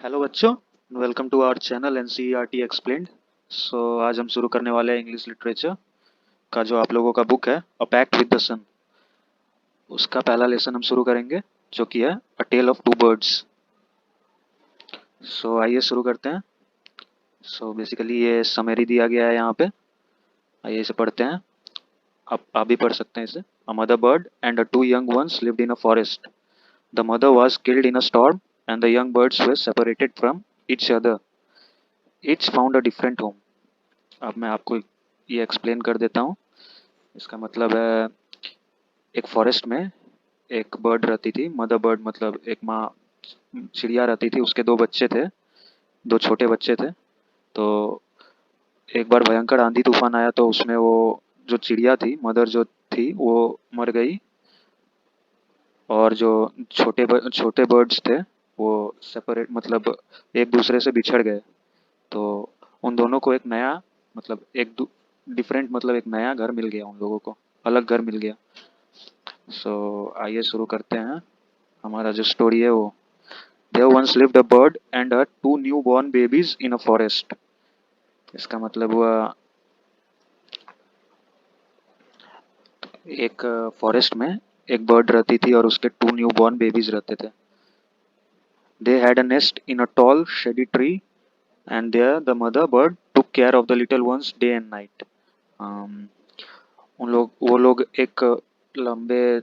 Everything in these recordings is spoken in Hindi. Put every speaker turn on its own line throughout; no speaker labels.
हेलो बच्चों, welcome to our channel NCERT explained. आज हम शुरू करने वाले हैं इंग्लिश लिटरेचर का जो आप लोगों का बुक है अ पैक्ट विद द सन। उसका पहला लेसन हम शुरू करेंगे जो कि है अ टेल ऑफ टू बर्ड्स। आइए शुरू करते हैं। बेसिकली ये समरी दिया गया है यहाँ पे। आइए इसे पढ़ते हैं। आप भी पढ़ सकते हैं इसे। A mother bird and a two young ones lived in a forest. The mother was killed in a storm and the young birds were separated from each other. Each found a different home. अब मैं आपको ये एक्सप्लेन कर देता हूँ। इसका मतलब है एक फॉरेस्ट में एक बर्ड रहती थी, मदर बर्ड मतलब एक माँ चिड़िया रहती थी, उसके दो बच्चे थे, दो छोटे बच्चे थे। तो एक बार भयंकर आंधी तूफान आया तो उसमें वो जो चिड़िया थी, मदर जो थी वो मर गई। और जो छोटे बर्ड्स थे वो सेपरेट मतलब एक दूसरे से बिछड़ गए। तो उन दोनों को एक नया मतलब डिफरेंट मतलब एक नया घर मिल गया, उन लोगों को अलग घर मिल गया। आइए शुरू करते हैं। हमारा जो स्टोरी है वो there once lived a bird and her two new born babies in a forest. इसका मतलब हुआ एक फॉरेस्ट में एक बर्ड रहती थी और उसके टू न्यू बॉर्न बेबीज रहते थे। They had a nest in a tall shady tree and there the mother bird took care of the little ones day and night. वो लोग एक लंबे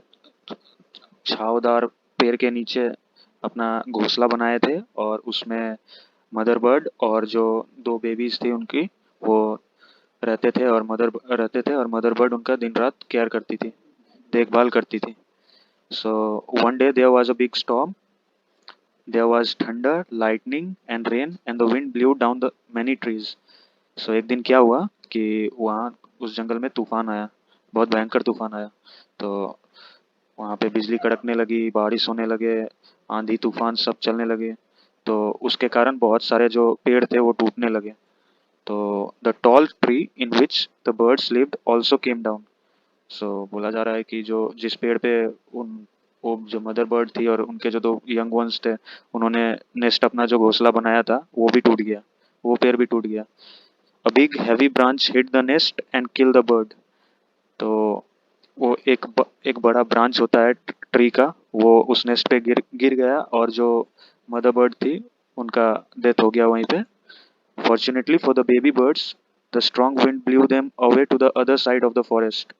छावदार पेड़ के नीचे अपना घोंसला बनाए थे और उसमें मदर बर्ड और जो दो बेबीज थी उनकी वो रहते थे और मदर बर्ड उनका दिन रात केयर करती थी, देखभाल करती थी। So one day there was a big storm. There was thunder lightning and rain and the wind blew down the many trees. एक दिन क्या हुआ कि वहाँ उस जंगल में तूफान आया, बहुत भयंकर तूफान आया। तो वहाँ पे बिजली कड़कने लगी, बारिश होने लगे, आंधी तूफान सब चलने लगे। तो उसके कारण बहुत सारे जो पेड़ थे वो टूटने लगे। तो the tall tree in which the birds lived also came down. बोला जा रहा है कि जो जिस पेड़ पे उन वो जो मदर बर्ड थी और उनके जो दो यंग वंस थे, उन्होंने नेस्ट अपना जो घोंसला बनाया था वो भी टूट गया, वो पेड़ भी टूट गया। A big heavy branch hit the nest and kill the bird. तो वो एक बड़ा ब्रांच होता है ट्री का, वो उस नेस्ट पे गिर गया और जो मदर बर्ड थी उनका डेथ हो गया वहीं पे। Fortunately for the baby birds the strong wind blew them away to the other side of the forest.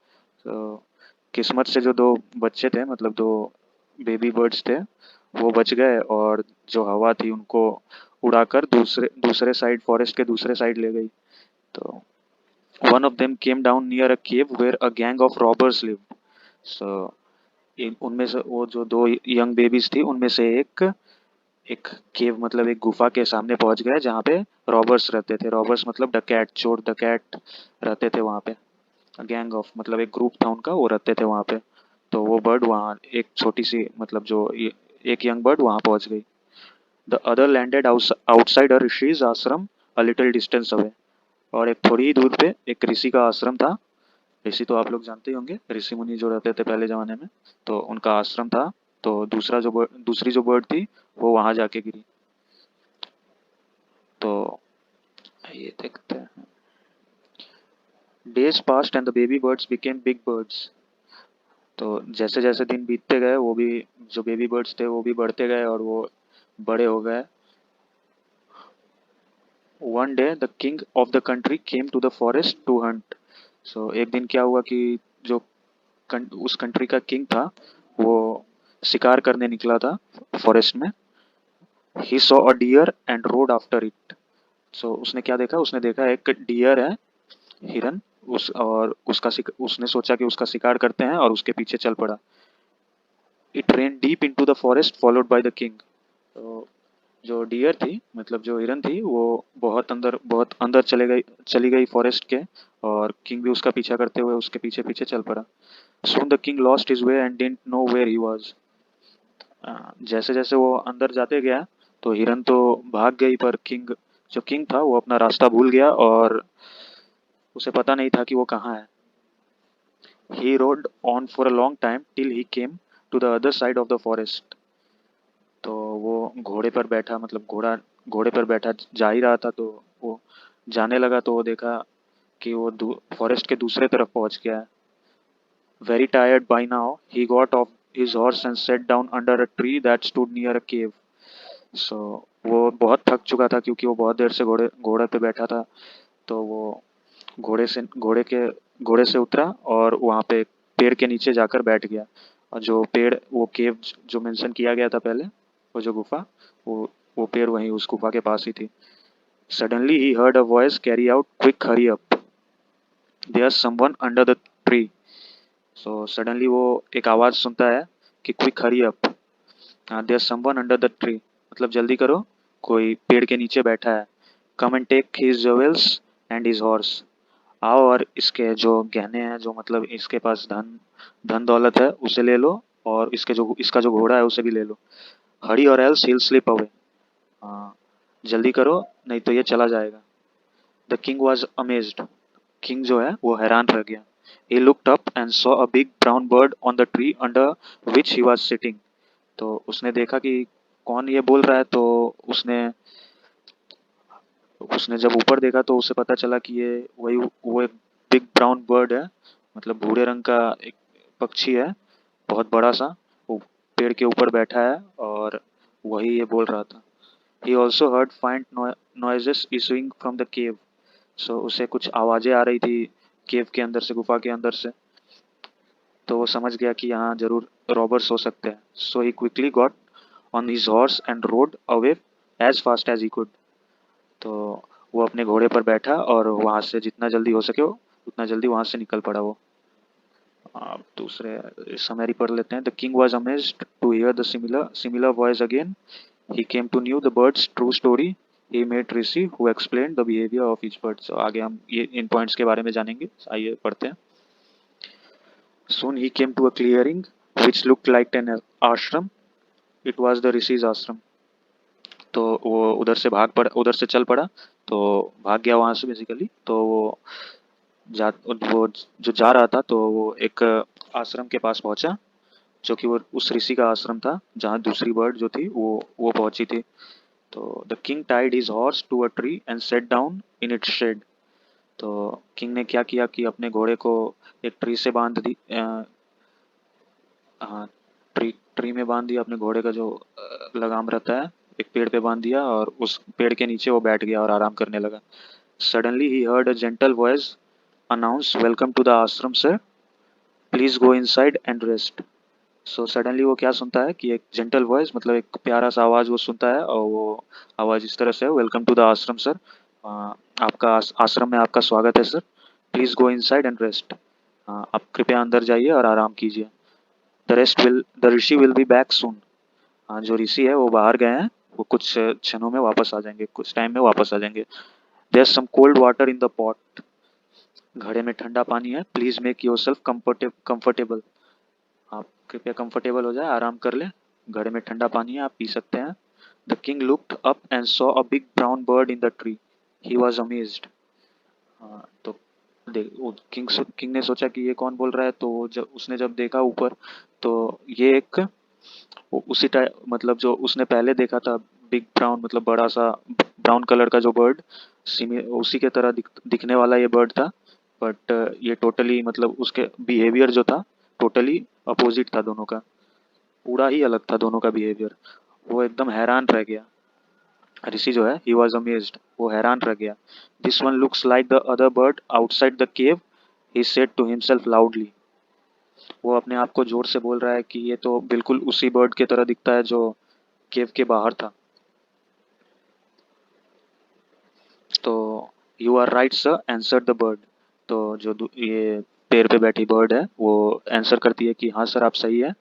तो किस्मत से जो दो बच्चे थे मतलब दो बेबी बर्ड्स थे वो बच गए और जो हवा थी उनको उड़ाकर दूसरे दूसरे साइड फॉरेस्ट के दूसरे साइड ले गई। तो one of them came down near a cave where a gang of robbers lived. So उनमें से वो जो दो यंग बेबीज थी उनमें से एक एक केव मतलब एक गुफा के सामने पहुंच गए जहाँ पे रॉबर्स रहते थे। रॉबर्स मतलब डकैत, चोर डकैत रहते थे वहाँ पे। गैंग ऑफ मतलब एक ग्रुप था उनका, वो रहते थे वहाँ पे। तो वो बर्ड वहाँ एक छोटी सी मतलब एक यंग बर्ड वहाँ पहुंच गई। द अदर लैंडेड आउटसाइड अ ऋषिज आश्रम अ लिटिल डिस्टेंस अवे। और एक थोड़ी ही दूर पे एक ऋषि का आश्रम था। ऋषि तो आप लोग जानते ही होंगे, ऋषि मुनि जो रहते थे पहले जमाने में। तो उनका आश्रम था। तो दूसरी जो बर्ड थी वो वहां जाके गिरी। तो ये देखते हैं। Days past and the baby birds became big birds. तो जैसे जैसे दिन बीतते गए वो भी जो बेबी बर्ड्स थे वो भी बढ़ते गए और वो बड़े हो गए। One day the king of the country came to the forest to hunt. एक दिन क्या हुआ कि जो उस कंट्री का किंग था वो शिकार करने निकला था फॉरेस्ट में। He saw a deer and rode after it. उसने क्या देखा, उसने देखा एक डियर है, हिरन। उसने सोचा कि उसका शिकार करते हैं और उसके पीछे चल पड़ा। It rain deep into the forest followed by the king. तो जो डियर थी मतलब जो हिरन थी वो बहुत अंदर चली गई फॉरेस्ट के। और किंग भी उसका पीछा करते हुए उसके पीछे पीछे चल पड़ा। Soon the king lost his way and didn't know where he was. जैसे जैसे वो अंदर जाते गया तो हिरन तो भाग गई, पर जो किंग था वो अपना रास्ता भूल गया और उसे पता नहीं था कि वो कहाँ है। He rode on for a long time till he came to the other side of the forest. तो वो घोड़े पर बैठा, मतलब घोड़े पर बैठा जा ही रहा था, तो वो जाने लगा तो वो देखा कि वो फॉरेस्ट के दूसरे तरफ पहुंच गया है। Very tired by now he got off his horse and set down under a tree that stood near a cave. So वो बहुत थक चुका था क्योंकि वो बहुत देर से घोड़े पे बैठा था। तो वो घोड़े से उतरा और वहाँ पे एक पेड़ के नीचे जाकर बैठ गया। और जो पेड़, वो केव जो मेंशन किया गया था पहले, वो जो गुफा, वो वो पेड़ वहीं उस गुफा के पास ही थी। Suddenly he heard a voice cry out, quick hurry up, there someone under the tree. So suddenly वो एक आवाज सुनता है कि quick hurry up, there someone under the tree, मतलब जल्दी करो, कोई पेड़ के नीचे बैठा है। Come and take his jewels and his horse, आओ और इसके जो गहने हैं, जो मतलब इसके पास धन धन दौलत है उसे ले लो, और इसका जो घोड़ा है उसे भी ले लो। हरी और एल्स he'll स्लिप अवे, हाँ, जल्दी करो नहीं तो ये चला जाएगा। The king was amazed, king जो है वो हैरान रह गया। He looked up and saw a big brown bird on the tree under which he was sitting. तो उसने देखा कि कौन ये बोल रहा है, तो उसने उसने जब ऊपर देखा तो उसे पता चला कि ये वही वो एक बिग ब्राउन बर्ड है, मतलब भूरे रंग का एक पक्षी है, बहुत बड़ा सा। वो पेड़ के ऊपर बैठा है और वही ये बोल रहा था। He also heard faint noises issuing from the cave. So उसे कुछ आवाजें आ रही थी केव के अंदर से, गुफा के अंदर से। तो वो समझ गया कि यहाँ जरूर रॉबर्स हो सकते हैं। So he quickly got on his horse and rode away as fast as he could. तो वो अपने घोड़े पर बैठा और वहां से जितना जल्दी हो सके वो उतना जल्दी वहां से निकल पड़ा वो। आप दूसरे समरी पढ़ लेते हैं। The king was amazed to hear the similar voice again. He came to knew the birds true story. He met rishi who explain the behaviour of each bird. So आगे हम ये इन पॉइंट्स के बारे में जानेंगे, आइए पढ़ते हैं। Soon he came to a clearing which looked like an ashram. It was the ऋषि's आश्रम। तो वो उधर से चल पड़ा, तो भाग गया वहां से बेसिकली। तो वो जो जा रहा था तो वो एक आश्रम के पास पहुंचा, जो कि वो उस ऋषि का आश्रम था जहाँ दूसरी बर्ड जो थी वो पहुंची थी। तो the king tied his horse to a tree and set down in its shade. तो किंग ने क्या किया कि अपने घोड़े को एक ट्री से बांध दी, हाँ, ट्री में बांध दिया अपने घोड़े का जो लगाम रहता है, एक पेड़ पे बांध दिया और उस पेड़ के नीचे वो बैठ गया और आराम करने लगा। Suddenly he heard a gentle voice announce, welcome to the ashram sir, please go inside and rest. So suddenly वो क्या सुनता है कि एक जेंटल वॉइस, मतलब एक प्यारा सा आवाज वो सुनता है, और वो आवाज इस तरह से, welcome to the ashram sir, आपका आश्रम में आपका स्वागत है sir, please go inside and rest, आप कृपया अंदर जाइए और आराम कीजिए। The Rishi will be back soon. हाँ, जो ऋषि है वो बाहर गए हैं, वो कुछ क्षणों में वापस आ जाएंगे, कुछ टाइम में वापस आ जाएंगे। There some cold water in the pot, घड़े में ठंडा पानी है, please make yourself comfortable, आप कृपया कंफर्टेबल हो जाए, आराम कर ले, घड़े में ठंडा पानी है, आप पी सकते हैं। The king looked up and saw a big brown bird in the tree. He was amazed. तो देख वो किंग ने सोचा कि ये कौन बोल रहा है, तो जब देखा ऊपर, तो ये एक उसी टाइप, मतलब जो उसने पहले देखा था, बिग ब्राउन, मतलब बड़ा सा ब्राउन कलर का जो बर्ड, उसी के तरह दिखने वाला ये बर्ड था। बट ये टोटली, मतलब उसके बिहेवियर जो था टोटली अपोजिट था दोनों का, पूरा ही अलग था दोनों का बिहेवियर। वो एकदम हैरान रह गया, ऋषि जो है, ही वॉज अमेज्ड, वो हैरान रह गया। This one looks like the other bird outside the cave, he said to himself loudly. वो अपने आप को जोर से बोल रहा है कि ये तो बिल्कुल उसी बर्ड की तरह दिखता है जो केव के बाहर था। तो you are right sir, answered the bird. तो ये पेड़ पे बैठी बर्ड है वो आंसर करती है कि हाँ सर, आप सही है।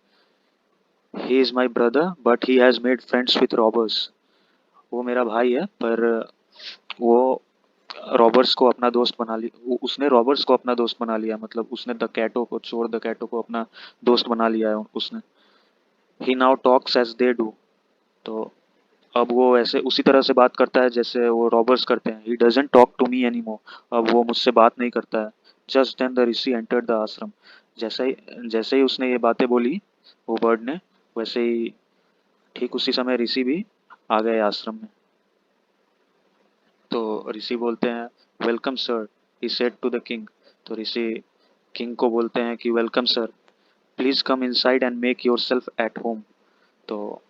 He is my brother but he has made friends with robbers. वो मेरा भाई है, पर वो रॉबर्स को अपना दोस्त बना लिया, उसने रॉबर्स को अपना दोस्त बना लिया, मतलब उसने चोर डकैतों को अपना दोस्त बना लिया है उसने। He now talks as they do. तो अब वो ऐसे उसी तरह से बात करता है जैसे वो रॉबर्स करते हैं। He doesn't talk to me any more, अब वो मुझसे बात नहीं करता है। Just then the rishi entered the ashram. जैसे ही उसने ये बातें बोली, वो बर्ड ने, वैसे ही ठीक उसी समय ऋषि भी आ गए आश्रम में। तो ऋषि बोलते हैं welcome sir, he said to the king. तो ऋषि किंग को बोलते हैं कि welcome sir, please come inside and make yourself at home. तो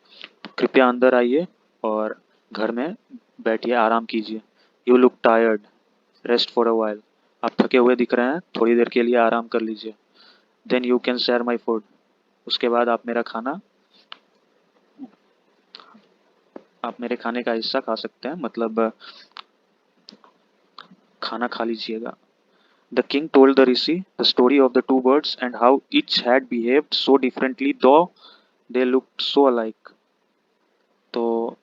कृपया अंदर आइए और घर में बैठिए, आराम कीजिए। You look tired, rest for a while. आप थके हुए दिख रहे हैं, थोड़ी देर के लिए आराम कर लीजिए। Then you can share my food. उसके बाद आप मेरे खाने का हिस्सा खा सकते हैं, मतलब खाना खा लीजिएगा। The king told the rishi the story of the two birds and how each had behaved so differently, though they looked so alike. तो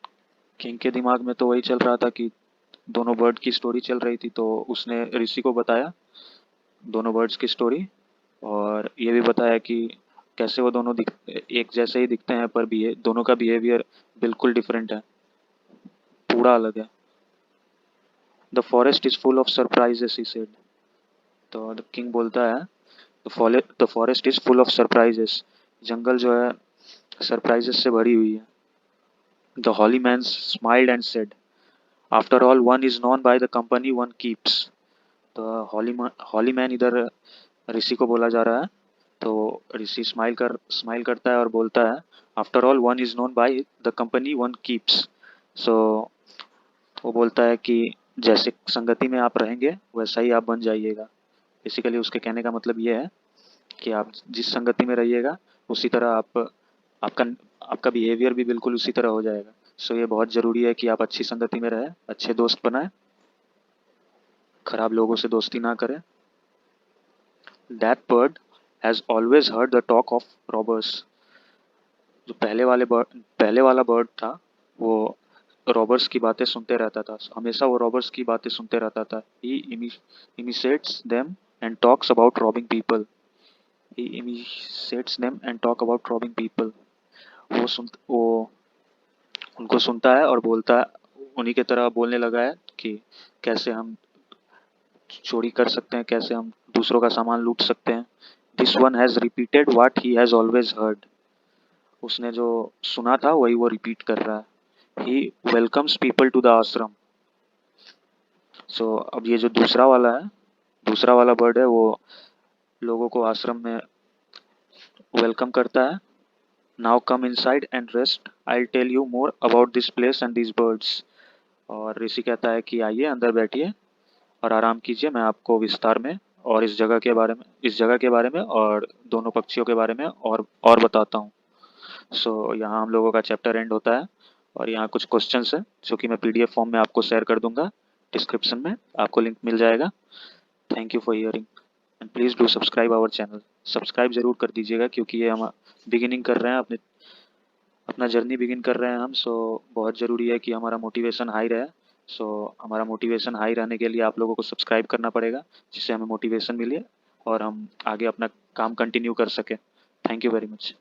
किंग के दिमाग में तो वही चल रहा था कि दोनों बर्ड की स्टोरी चल रही थी, तो उसने ऋषि को बताया दोनों बर्ड्स की स्टोरी, और ये भी बताया कि कैसे वो दोनों एक जैसे ही दिखते हैं पर दोनों का बिहेवियर बिल्कुल डिफरेंट है, पूरा अलग है। The forest is full of surprises, he said. तो किंग बोलता है the forest is full of surprises. जंगल जो है सरप्राइजेस से भरी हुई है। The holy man smiled and said after all one is known by the company one keeps. तो हॉली मैन इधर ऋषि को बोला जा रहा है। तो ऋषि स्माइल करता है और बोलता है after all one is known by the company one keeps. So वो बोलता है कि जैसे संगति में आप रहेंगे वैसा ही आप बन जाइएगा। बेसिकली उसके कहने का मतलब ये है कि आप जिस संगति में रहिएगा उसी तरह आपका आपका बिहेवियर भी बिल्कुल उसी तरह हो जाएगा। सो ये बहुत ज़रूरी है कि आप अच्छी संगति में रहें, अच्छे दोस्त बनाएं, खराब लोगों से दोस्ती ना करें। That bird has always heard the talk of robbers. जो पहले वाला बर्ड था वो रॉबर्स की बातें सुनते रहता था, हमेशा वो रॉबर्स की बातें सुनते रहता था। He imitates them and talks about robbing people. He imitates them and talk about robbing people. वो उनको सुनता है और बोलता है, उन्हीं के तरह बोलने लगा है कि कैसे हम चोरी कर सकते हैं, कैसे हम दूसरों का सामान लूट सकते हैं। This one has repeated what he has always heard. उसने जो सुना था वही वो रिपीट कर रहा है। ही वेलकम्स पीपल टू द आश्रम। अब ये जो दूसरा वाला बर्ड है वो लोगों को आश्रम में वेलकम करता है। Now come inside and rest, I tell you more about this place and this birds. और ऋषि कहता है कि आइए अंदर बैठिए और आराम कीजिए, मैं आपको विस्तार में और इस जगह के बारे में और दोनों पक्षियों के बारे में और बताता हूँ। यहाँ हम लोगों का चैप्टर एंड होता है और यहाँ कुछ क्वेश्चंस हैं जो कि मैं पीडीएफ फॉर्म में आपको शेयर कर दूंगा। डिस्क्रिप्शन में आपको लिंक मिल जाएगा। Thank you for hearing and please do subscribe our channel. Subscribe जरूर कर दीजिएगा क्योंकि ये हम बिगिनिंग कर रहे हैं, अपना जर्नी बिगिन कर रहे हैं हम। बहुत ज़रूरी है कि हमारा मोटिवेशन हाई रहे। हमारा मोटिवेशन हाई रहने के लिए आप लोगों को सब्सक्राइब करना पड़ेगा, जिससे हमें मोटिवेशन मिले और हम आगे अपना काम कंटिन्यू कर सकें। Thank you very much.